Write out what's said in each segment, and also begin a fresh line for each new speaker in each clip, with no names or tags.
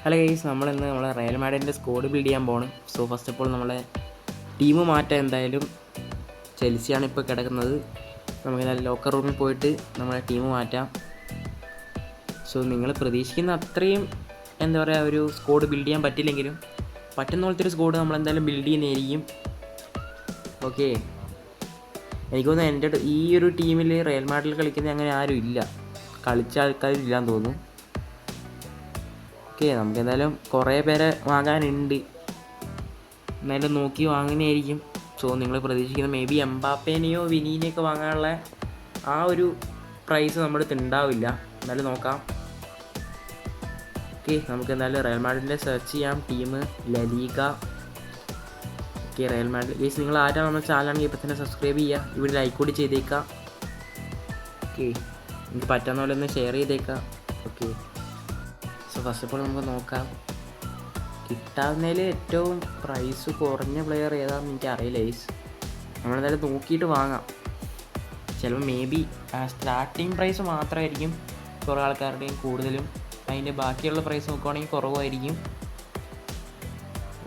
Hello guys, നമ്മളിന്ന് നമ്മളെ Real മാഡ്രിഡിൻ്റെ squad build ചെയ്യാൻ പോകണം. സോ ഫസ്റ്റ് ഓഫ് ഓൾ നമ്മളെ ടീം മാറ്റാൻ എന്തായാലും ചെൽസിയാണ് ഇപ്പോൾ കിടക്കുന്നത്. നമുക്ക് ലോക്കർ റൂമിൽ പോയിട്ട് നമ്മളെ ടീം മാറ്റാം. സോ നിങ്ങൾ പ്രതീക്ഷിക്കുന്ന അത്രയും എന്താ പറയുക ഒരു സ്ക്വാഡ് ബിൽഡ് ചെയ്യാൻ പറ്റില്ലെങ്കിലും പറ്റുന്ന പോലത്തെ ഒരു സ്ക്വാഡ് നമ്മളെന്തായാലും ബിൽഡ് ചെയ്യുന്നതായിരിക്കും. ഓക്കെ, എനിക്ക് തോന്നുന്നു എൻ്റെ ഈ ഒരു ടീമിൽ റയൽ മാഡ്രിഡിൽ കളിക്കുന്ന അങ്ങനെ ആരും ഇല്ല, കളിച്ച ആൾക്കാരില്ലാന്ന് തോന്നുന്നു. ഓക്കെ, നമുക്ക് എന്തായാലും കുറേ പേരെ വാങ്ങാനുണ്ട്, എന്നാലും നോക്കി വാങ്ങുന്നതായിരിക്കും. സോ നിങ്ങൾ പ്രതീക്ഷിക്കുന്ന മേ ബി എംബാപ്പേനെയോ വിനീനെയൊക്കെ വാങ്ങാനുള്ള ആ ഒരു പ്രൈസ് നമ്മുടെ അടുത്ത് ഉണ്ടാവില്ല, എന്നാലും നോക്കാം. ഓക്കെ, നമുക്ക് എന്തായാലും റയൽ മാഡ്രിഡിൻ്റെ സെർച്ച് ചെയ്യാം. Team ലലീഗ. Okay, Real Madrid guys, നിങ്ങൾ ആരാണ് നമ്മുടെ ചാനലാണെങ്കിൽ ഇപ്പോൾ തന്നെ സബ്സ്ക്രൈബ് ചെയ്യുക, ഇവിടെ ലൈക്ക് കൂടി ചെയ്തേക്കാം. ഓക്കെ, എനിക്ക് പറ്റുന്ന പോലെ ഒന്ന് ഷെയർ ചെയ്തേക്കാം. Okay, so first of all നമുക്ക് നോക്കാം കിട്ടാവുന്നതിൽ ഏറ്റവും പ്രൈസ് കുറഞ്ഞ പ്ലെയർ ഏതാണെന്ന് എനിക്കറിയില്ല ഗൈസ്. നമ്മളെന്തായാലും നോക്കിയിട്ട് വാങ്ങാം. ചിലപ്പോൾ മേ ബി സ്റ്റാർട്ടിങ് പ്രൈസ് മാത്രമായിരിക്കും കുറേ ആൾക്കാരുടെയും കൂടുതലും, അതിൻ്റെ ബാക്കിയുള്ള പ്രൈസ് നോക്കുവാണെങ്കിൽ കുറവായിരിക്കും.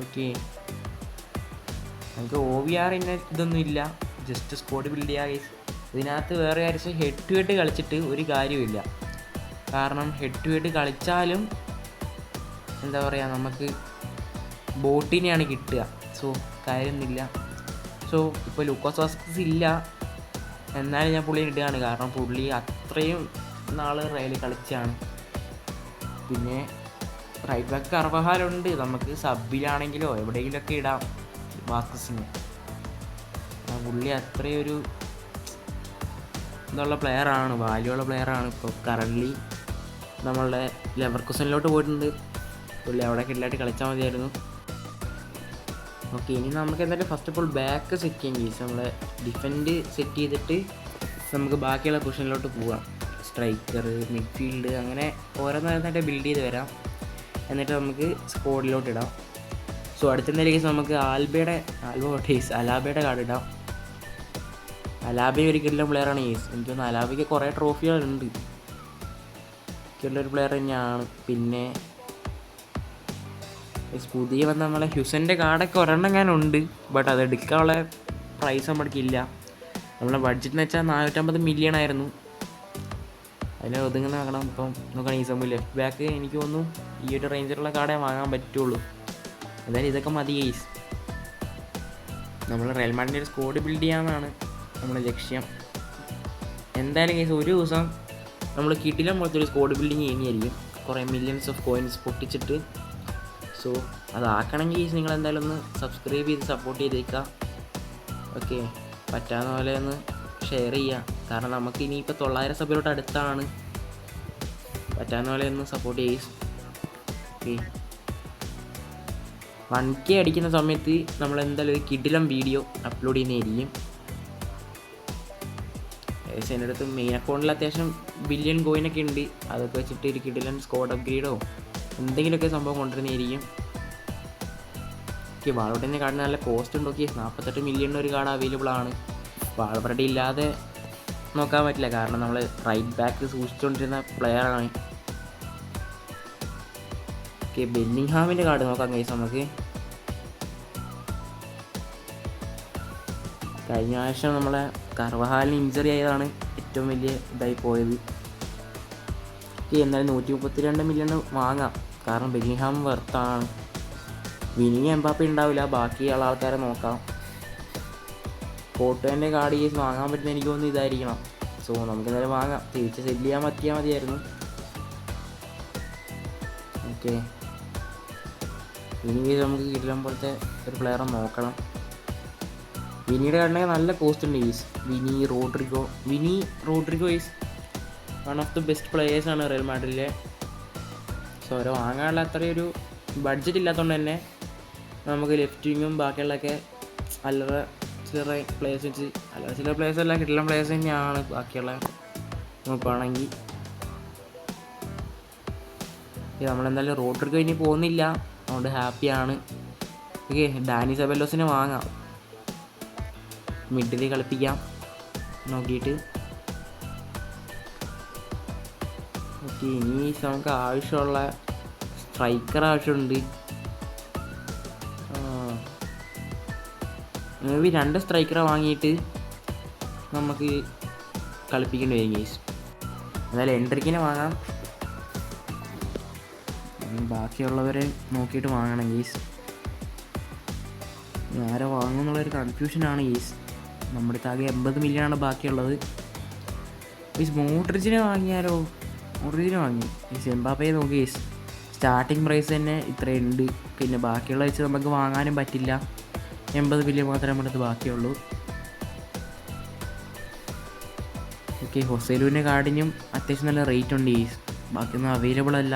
ഓക്കെ, നമുക്ക് OVR ഇതൊന്നും ഇല്ല, ജസ്റ്റ് സ്ക്വാഡ് ബിൽഡ് ചെയ്യുക ഗൈസ്. ഇതിനകത്ത് വേറെ കാര്യം, ഹെഡ് ടു ഹെഡ് കളിച്ചിട്ട് ഒരു കാര്യമില്ല. കാരണം ഹെഡ് ടു ഹെഡ് കളിച്ചാലും എന്താ പറയുക, നമുക്ക് ബോട്ടിനെയാണ് കിട്ടുക. സോ കാര്യമൊന്നുമില്ല. സോ ഇപ്പോൾ ലൂക്കോസ് വാസ്കസ് ഇല്ല, എന്നാലും ഞാൻ പുള്ളിയെ ഇടുകയാണ്. കാരണം പുള്ളി അത്രയും നാൾ റയൽ കളിച്ചാണ്. പിന്നെ റൈറ്റ് ബാക്ക് കർവഹാലുണ്ട്, നമുക്ക് സബിലാണെങ്കിലോ എവിടെയെങ്കിലുമൊക്കെ ഇടാം വാസ്കസിന്. പുള്ളി അത്രയും ഒരു ഇതുള്ള പ്ലെയറാണ്, വാല്യുള്ള പ്ലെയറാണ്. ഇപ്പോൾ കറൻ്റ്ലി നമ്മളുടെ ലെവർകുസനിലോട്ട് പോയിട്ടുണ്ട്. പുള്ളി അവിടെ കിടലായിട്ട് കളിച്ചാൽ മതിയായിരുന്നു. ഓക്കെ, ഇനി നമുക്ക് എന്തായാലും first of all back set ചെയ്യാൻ കേസ് നമ്മളെ ഡിഫൻഡ് സെറ്റ് ചെയ്തിട്ട് നമുക്ക് ബാക്കിയുള്ള പൊസിഷനിലോട്ട് പോവാം. സ്ട്രൈക്കർ, മിഡ്ഫീൽഡ്, അങ്ങനെ ഓരോന്നായിട്ട് ബിൽഡ് ചെയ്ത് വരാം. എന്നിട്ട് നമുക്ക് സ്ക്വാഡിലോട്ട് ഇടാം. സോ അടുത്തെന്തായാലും കേസ് നമുക്ക് അലാബയുടെ കാർഡ് ഇടാം. അലാബ ഒരു കിടിലൻ പ്ലെയറാണ് കേസ്. എനിക്ക് തോന്നുന്നു അലാബയ്ക്ക് കുറേ ട്രോഫികളുണ്ട്, ഒരു പ്ലെയർ തന്നെയാണ്. പിന്നെ പുതിയ വന്ന നമ്മളെ ഹ്യൂസൻ്റെ കാർഡൊക്കെ ഒരെണ്ണം ഞാനുണ്ട്, ബട്ട് അത് എടുക്കാനുള്ള പ്രൈസ് നമ്മൾക്കില്ല. നമ്മളെ ബഡ്ജറ്റ് എന്ന് വെച്ചാൽ 450 മില്യൺ ആയിരുന്നു. അതിന് ഒതുങ്ങുന്ന ആക്കണം. ഇപ്പം നോക്കണം, ഈ സമയം ലെഫ്റ്റ് ബാക്ക് എനിക്ക് തോന്നുന്നു ഈ ഒരു റേഞ്ചിലുള്ള കാർഡേ വാങ്ങാൻ പറ്റുള്ളൂ. എന്തായാലും ഇതൊക്കെ മതി ഗെയ്സ്. നമ്മൾ റയൽ മാഡ്രിഡിൻ്റെ ഒരു സ്ക്വാഡ് ബിൽഡ് ചെയ്യാമെന്നാണ് നമ്മുടെ ലക്ഷ്യം. എന്തായാലും ഗെയ്സ് ഒരു ദിവസം നമ്മൾ കിട്ടില്ല പോലത്തെ ഒരു സ്ക്വാഡ് ബിൽഡിങ് ചെയ്യുന്നതായിരിക്കും, കുറേ മില്യൺസ് ഓഫ് കോയിൻസ് പൊട്ടിച്ചിട്ട്. സോ അതാക്കണമെങ്കിൽ നിങ്ങൾ എന്തായാലും ഒന്ന് സബ്സ്ക്രൈബ് ചെയ്ത് സപ്പോർട്ട് ചെയ്തേക്കുക. ഓക്കെ, പറ്റാവുന്ന പോലെ ഒന്ന് ഷെയർ ചെയ്യുക. കാരണം നമുക്ക് ഇനിയിപ്പോൾ 900 സബിലോട്ട് അടുത്താണ്. പറ്റാവുന്ന പോലെ ഒന്ന് സപ്പോർട്ട് ചെയ്യുക. ഓക്കെ, 1K അടിക്കുന്ന സമയത്ത് നമ്മൾ എന്തായാലും ഒരു കിടിലം വീഡിയോ അപ്ലോഡ് ചെയ്യുന്നതായിരിക്കും. എൻ്റെ അടുത്ത് മെയിൻ അക്കൗണ്ടിൽ അത്യാവശ്യം ബില്യൺ കോയിനൊക്കെ ഉണ്ട്. അതൊക്കെ വെച്ചിട്ട് ഒരു കിടിലൻ സ്ക്വാഡ് അപ്ഗ്രേഡോ എന്തെങ്കിലുമൊക്കെ സംഭവം കൊണ്ടുവരുന്നതായിരിക്കും. ഓക്കെ, വാൾവറിൻ്റെ കാർഡിന് നല്ല കോസ്റ്റ് ഉണ്ട്. ഓക്കെ, 48 മില്യൺ ഒരു കാർഡ് അവൈലബിൾ ആണ്. വാൾവറുടെ ഇല്ലാതെ നോക്കാൻ പറ്റില്ല, കാരണം നമ്മൾ റൈറ്റ് ബാക്ക് സൂക്ഷിച്ചുകൊണ്ടിരുന്ന പ്ലെയറാണ്. ഓക്കെ, ബെല്ലിംഗ്ഹാമിൻ്റെ കാർഡ് നോക്കാം ഗൈസ്. നമുക്ക് കഴിഞ്ഞ പ്രാവശ്യം നമ്മളെ കർവഹാലിന് ഇഞ്ചറി ആയതാണ് ഏറ്റവും വലിയ ഇതായി പോയത്. എന്നാലും 132 മില്യൺ വാങ്ങാം, കാരണം ബെല്ലിംഗ്ഹാം വെർത്താണ്. വിനി എംബാപ്പെ ഉണ്ടാവില്ല, ബാക്കിയുള്ള ആൾക്കാരെ നോക്കാം. കോട്ടേൻ്റെ കാർഡ് കേസ് വാങ്ങാൻ പറ്റുന്ന എനിക്ക് തോന്നുന്നു ഇതായിരിക്കണം. സോ നമുക്ക് എന്തായാലും വാങ്ങാം, തിരിച്ച് സെല്ല് ചെയ്യാൻ പറ്റിയാൽ മതിയായിരുന്നു. ഓക്കെ, വിനി കേസ് നമുക്ക് കിട്ടാൻ പോലത്തെ ഒരു പ്ലെയറെ നോക്കണം. വിനിയുടെ കാർഡിനൊക്കെ നല്ല കോസ്റ്റ് ഉണ്ട് കേസ്. Vini Rodrygo is one of the best പ്ലെയേഴ്സാണ് റയൽ മാഡ്രിഡിലെ. സോ ഓരോ വാങ്ങാനുള്ള അത്രയൊരു ബഡ്ജറ്റ് ഇല്ലാത്തതുകൊണ്ട് തന്നെ നമുക്ക് ലെഫ്റ്റ് വിങ്ങും ബാക്കിയുള്ളതൊക്കെ ചില പ്ലേയേഴ്സ് എല്ലാം കിട്ടുന്ന പ്ലേയേഴ്സ് തന്നെയാണ് ബാക്കിയുള്ള നോക്കുകയാണെങ്കിൽ. നമ്മളെന്തായാലും റോഡ്രിഗോ ഇനി പോകുന്നില്ല, അതുകൊണ്ട് ഹാപ്പിയാണ്. ഓക്കെ, ഡാനി സെബലോസിനെ വാങ്ങാം, മിഡിൽ കളിപ്പിക്കാം നോക്കിയിട്ട്. ഓക്കെ, ഇനി നമുക്ക് ആവശ്യമുള്ള സ്ട്രൈക്കർ ആവശ്യമുണ്ട്. മേ ബി 2 സ്ട്രൈക്കറെ വാങ്ങിയിട്ട് നമുക്ക് കളിപ്പിക്കേണ്ടി വരും ഗെയ്സ്. എന്തായാലും എൻട്രിക്കിനെ വാങ്ങാം, ബാക്കിയുള്ളവരെ നോക്കിയിട്ട് വാങ്ങണം ഗെയ്സ്. ആരെ വാങ്ങുമെന്നുള്ളൊരു കൺഫ്യൂഷനാണ് ഗെയ്സ്. നമ്മുടെ ആകെ 80 മില്യണാണ് ബാക്കിയുള്ളത്. ഗെയ്സ് മോഡ്രിച്ചിനെ വാങ്ങിയാലോ? മോഡ്രിച്ചിനെ വാങ്ങി ഗെയ്സ്. എംബാപ്പയെ നോക്കി ഗെയ്സ്, സ്റ്റാർട്ടിങ് പ്രൈസ് തന്നെ ഇത്രയുണ്ട്. പിന്നെ ബാക്കിയുള്ള വെച്ച് നമുക്ക് വാങ്ങാനും പറ്റില്ല. 80 മില്യൺ മാത്രമേ നമ്മുടെ അടുത്ത് ബാക്കിയുള്ളൂ. ഓക്കെ, ഹൊസൈലുവിൻ്റെ കാർഡിനും അത്യാവശ്യം നല്ല റേറ്റ് ഉണ്ട് ഗെയ്സ്. ബാക്കിയൊന്നും അവൈലബിൾ അല്ല,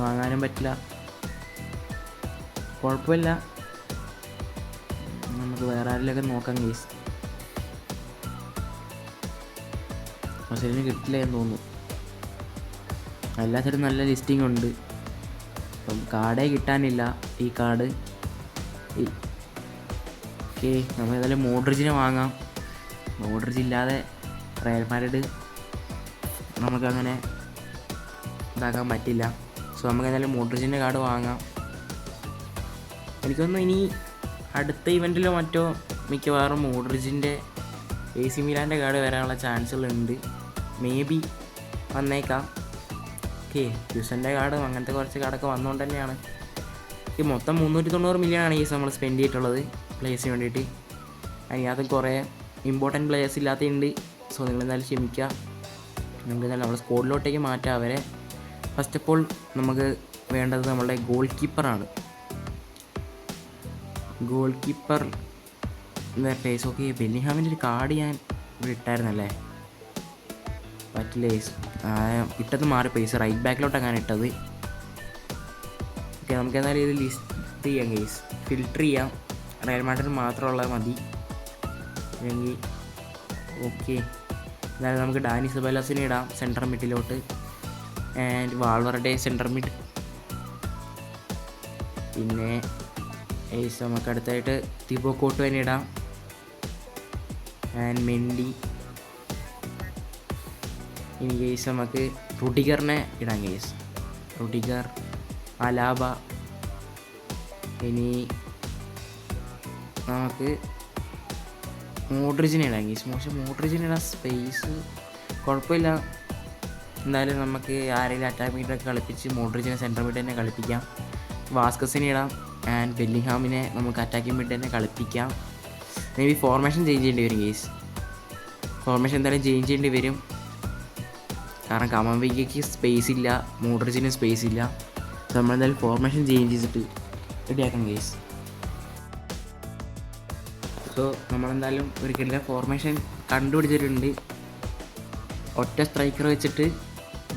വാങ്ങാനും പറ്റില്ല. കുഴപ്പമില്ല, നമുക്ക് വേറെ ആരിലൊക്കെ നോക്കാം ഗെയ്സ്. ഹൊസൈലിന് കിട്ടില്ല എന്ന് തോന്നുന്നു. എല്ലാത്തിനും നല്ല ലിസ്റ്റിംഗ് ഉണ്ട്. അപ്പം കാർഡേ കിട്ടാനില്ല ഈ കാർഡ്. ഓക്കെ, നമ്മൾ ഏതായാലും മോഡ്രിച്ചിനെ വാങ്ങാം. മോഡ്രിച്ച് ഇല്ലാതെ റയൽ മാഡ്രിഡ് നമുക്കങ്ങനെ ഇതാക്കാൻ പറ്റില്ല. സോ നമുക്ക് ഏതായാലും മോഡ്രിച്ചിൻ്റെ കാർഡ് വാങ്ങാം. എനിക്കൊന്നും ഇനി അടുത്ത ഇവൻറ്റിലോ മറ്റോ മിക്കവാറും മോഡ്രിച്ചിൻ്റെ AC മിലാൻ്റെ കാർഡ് വരാനുള്ള ചാൻസുകളുണ്ട്. മേ ബി വന്നേക്കാം. ഓക്കെ, ഹ്യൂസൻ്റെ കാർഡും അങ്ങനത്തെ കുറച്ച് കാർഡൊക്കെ വന്നുകൊണ്ട് തന്നെയാണ് ഈ മൊത്തം 390 മില്യണാണ് ഈ നമ്മൾ സ്പെൻഡ് ചെയ്തിട്ടുള്ളത് പ്ലേസിന് വേണ്ടിയിട്ട്. അതിനകത്ത് കുറേ ഇമ്പോർട്ടൻറ്റ് പ്ലേയേഴ്സ് ഇല്ലാത്തതുണ്ട്. സോ നിങ്ങളെന്തായാലും ക്ഷമിക്കുക. നമുക്ക് എന്തായാലും നമ്മുടെ സ്ക്വാഡിലോട്ടേക്ക് മാറ്റാം അവരെ. ഫസ്റ്റ് ഓഫ് ഓൾ നമുക്ക് വേണ്ടത് നമ്മളുടെ ഗോൾ കീപ്പറാണ്. Goalkeeper plays. ഓക്കെ, ബെല്ലിംഗ്ഹാമിൻ്റെ ഒരു കാർഡ് ഞാൻ ഇവിടെ ഇട്ടായിരുന്നല്ലേ, പറ്റില്ല ഗെയ്സ്. ഇട്ടത് മാറി പൈസ റൈറ്റ് ബാക്കിലോട്ടാണ് ഞാൻ ഇട്ടത്. ഓക്കെ, നമുക്ക് എന്തായാലും ഇത് ലിസ്റ്റ് ചെയ്യാം ഗെയ്സ്, ഫിൽട്ടർ ചെയ്യാം. റയൽ മാഡ്രിഡ് മാത്രമുള്ളത് മതി അല്ലെങ്കിൽ. ഓക്കെ, എന്തായാലും നമുക്ക് ഡാനി സെബാലോസിനെ ഇടാം സെൻറ്റർ മിഡിലോട്ട്. ആൻഡ് വാൾവറുടെ സെൻറ്റർ മിഡ്. പിന്നെ ഗെയ്സ് നമുക്ക് അടുത്തായിട്ട് തിബോ കോർട്ടുവനെ ഇടാം. And Mendy. ഇനി ഗെയ്സ് നമുക്ക് റുഡിഗറിനെ ഇടാം ഗെയ്സ്. റുഡിഗർ, അലാബ. ഇനി നമുക്ക് മോഡ്രിച്ചിനെ ഇടാം ഗെയ്സ്. മോഡ്രിച്ചിനെ ഇടാൻ സ്പേസ് കുഴപ്പമില്ല. എന്തായാലും നമുക്ക് ആരെങ്കിലും അറ്റാക്ക് മിഡൊക്കെ കളിപ്പിച്ച് മോഡ്രിച്ചിനെ സെൻറ്റർ മിഡ് തന്നെ കളിപ്പിക്കാം. വാസ്കസിനെ ഇടാം. ആൻഡ് ബെല്ലിംഗ്ഹാമിനെ നമുക്ക് അറ്റാക്കിംഗ് മിഡ് തന്നെ കളിപ്പിക്കാം. മേ ബി ഫോർമേഷൻ ചേഞ്ച് ചെയ്യേണ്ടി വരും ഗെയ്സ്. ഫോർമേഷൻ എന്തായാലും ചേഞ്ച് ചെയ്യേണ്ടി വരും, കാരണം കമാവിക്ക് സ്പേസ് ഇല്ല, മോഡ്രിച്ചിന് സ്പേസ് ഇല്ല. സോ നമ്മളെന്തായാലും ഫോർമേഷൻ ചേഞ്ച് ചെയ്തിട്ട് റെഡിയാക്കാം ഗെയ്സ്. സോ നമ്മളെന്തായാലും ഒരിക്കലും ഫോർമേഷൻ കണ്ടുപിടിച്ചിട്ടുണ്ട്. ഒറ്റ സ്ട്രൈക്കർ വെച്ചിട്ട്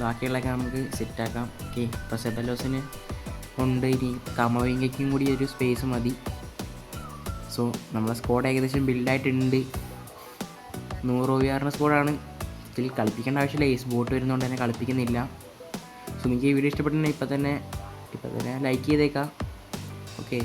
ബാക്കിയുള്ളതൊക്കെ നമുക്ക് സെറ്റാക്കാം. ഓക്കെ, ഇപ്പോൾ സെബലോസിന് ഉണ്ട്, ഇനി കമാവിക്കും കൂടി ഒരു സ്പേസ് മതി. സോ നമ്മളെ സ്ക്വാഡ് ഏകദേശം ബിൽഡായിട്ടുണ്ട്. 100 OVR സ്ക്വാഡാണ്. ഇതിൽ കളിപ്പിക്കേണ്ട ആവശ്യമില്ല, ഏസ് ബോട്ട് വരുന്നതുകൊണ്ട് തന്നെ കളിപ്പിക്കുന്നില്ല. സോ നിങ്ങൾക്ക് ഈ വീഡിയോ ഇഷ്ടപ്പെട്ടിട്ടുണ്ടെങ്കിൽ ഇപ്പം തന്നെ ലൈക്ക് ചെയ്തേക്കാം. ഓക്കെ.